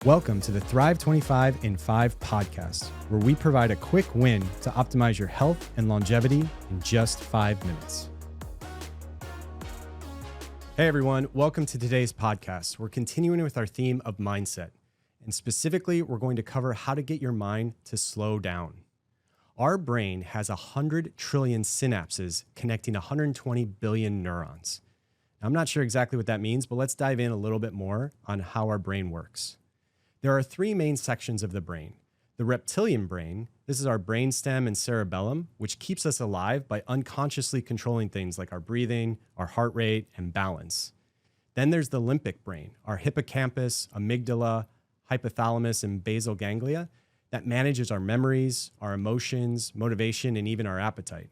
Welcome to the Thrive 25 in 5 podcast, where we provide a quick win to optimize your health and longevity in just 5 minutes. Hey everyone, welcome to today's podcast. We're continuing with our theme of mindset, and specifically, we're going to cover how to get your mind to slow down. Our brain has 100 trillion synapses connecting 120 billion neurons. Now, I'm not sure exactly what that means, but let's dive in a little bit more on how our brain works. There are 3 main sections of the brain. The reptilian brain, this is our brainstem and cerebellum, which keeps us alive by unconsciously controlling things like our breathing, our heart rate, and balance. Then there's the limbic brain, our hippocampus, amygdala, hypothalamus, and basal ganglia that manages our memories, our emotions, motivation, and even our appetite.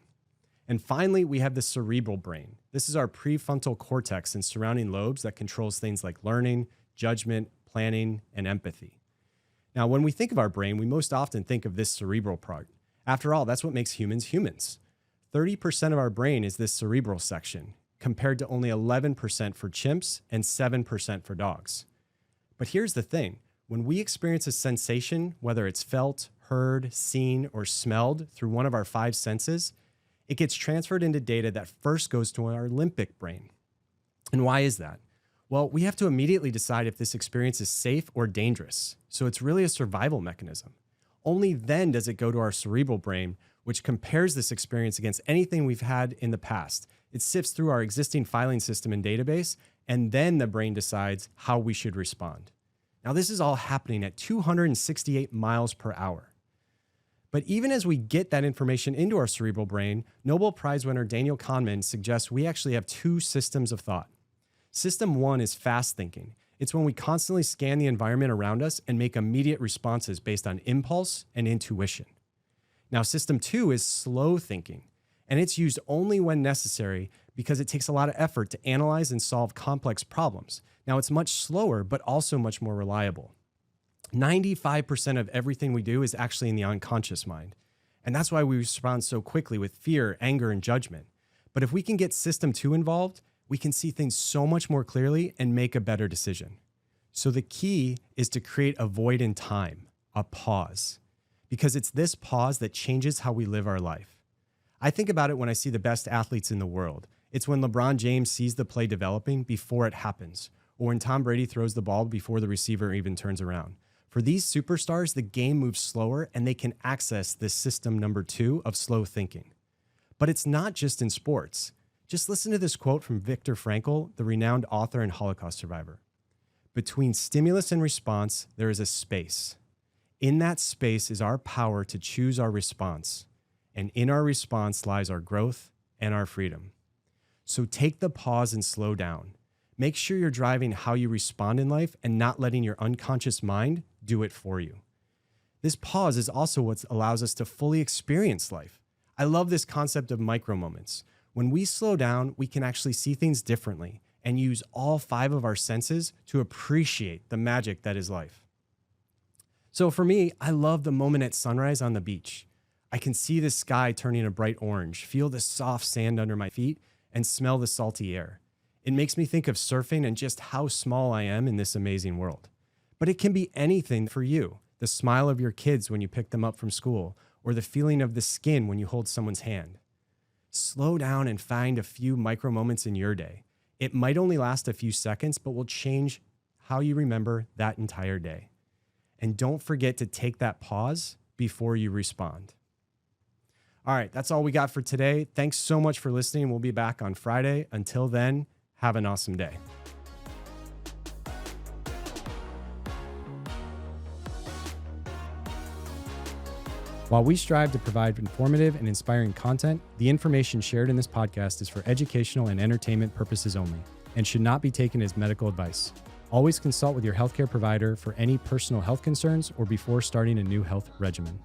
And finally, we have the cerebral brain. This is our prefrontal cortex and surrounding lobes that controls things like learning, judgment, planning, and empathy. Now, when we think of our brain, we most often think of this cerebral part. After all, that's what makes humans humans. 30% of our brain is this cerebral section, compared to only 11% for chimps and 7% for dogs. But here's the thing. When we experience a sensation, whether it's felt, heard, seen, or smelled through one of our 5 senses, it gets transferred into data that first goes to our limbic brain. And why is that? Well, we have to immediately decide if this experience is safe or dangerous. So it's really a survival mechanism. Only then does it go to our cerebral brain, which compares this experience against anything we've had in the past. It sifts through our existing filing system and database, and then the brain decides how we should respond. Now, this is all happening at 268 miles per hour. But even as we get that information into our cerebral brain, Nobel Prize winner Daniel Kahneman suggests we actually have 2 systems of thought. System 1 is fast thinking. It's when we constantly scan the environment around us and make immediate responses based on impulse and intuition. Now, System 2 is slow thinking, and it's used only when necessary because it takes a lot of effort to analyze and solve complex problems. Now, it's much slower, but also much more reliable. 95% of everything we do is actually in the unconscious mind, and that's why we respond so quickly with fear, anger, and judgment. But if we can get System 2 involved, we can see things so much more clearly and make a better decision. So the key is to create a void in time, a pause, because it's this pause that changes how we live our life. I think about it when I see the best athletes in the world. It's when LeBron James sees the play developing before it happens, or when Tom Brady throws the ball before the receiver even turns around. For these superstars, the game moves slower and they can access this system number 2 of slow thinking. But it's not just in sports. Just listen to this quote from Viktor Frankl, the renowned author and Holocaust survivor. Between stimulus and response, there is a space. In that space is our power to choose our response. And in our response lies our growth and our freedom. So take the pause and slow down. Make sure you're driving how you respond in life and not letting your unconscious mind do it for you. This pause is also what allows us to fully experience life. I love this concept of micro moments. When we slow down, we can actually see things differently and use all 5 of our senses to appreciate the magic that is life. So for me, I love the moment at sunrise on the beach. I can see the sky turning a bright orange, feel the soft sand under my feet, and smell the salty air. It makes me think of surfing and just how small I am in this amazing world. But it can be anything for you. The smile of your kids when you pick them up from school, or the feeling of the skin when you hold someone's hand. Slow down and find a few micro moments in your day. It might only last a few seconds, but will change how you remember that entire day. And don't forget to take that pause before you respond. All right, that's all we got for today. Thanks so much for listening. We'll be back on Friday. Until then, have an awesome day. While we strive to provide informative and inspiring content, the information shared in this podcast is for educational and entertainment purposes only and should not be taken as medical advice. Always consult with your healthcare provider for any personal health concerns or before starting a new health regimen.